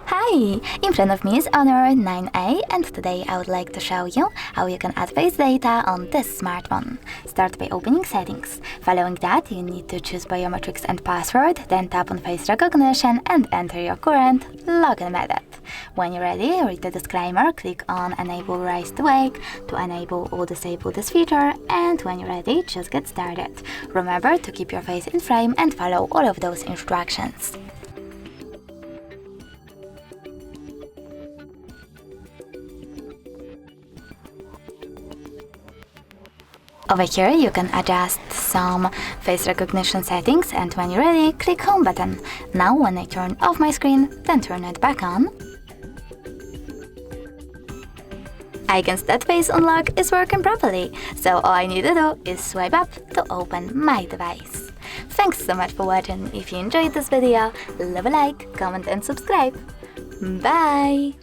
Hi! In front of me is Honor 9A, and today I would like to show you how you can add face data on this smartphone. Start by opening Settings. Following that, you need to choose Biometrics and Password, then tap on Face Recognition and enter your current login method. When you're ready, read the disclaimer, click on Enable Rise to Wake to enable or disable this feature, and when you're ready, just get started. Remember to keep your face in frame and follow all of those instructions. Over here, you can adjust some face recognition settings, and when you're ready, click Home button. Now, when I turn off my screen, then turn it back on, I can see that Face Unlock is working properly, so all I need to do is swipe up to open my device. Thanks so much for watching. If you enjoyed this video, leave a like, comment and subscribe. Bye!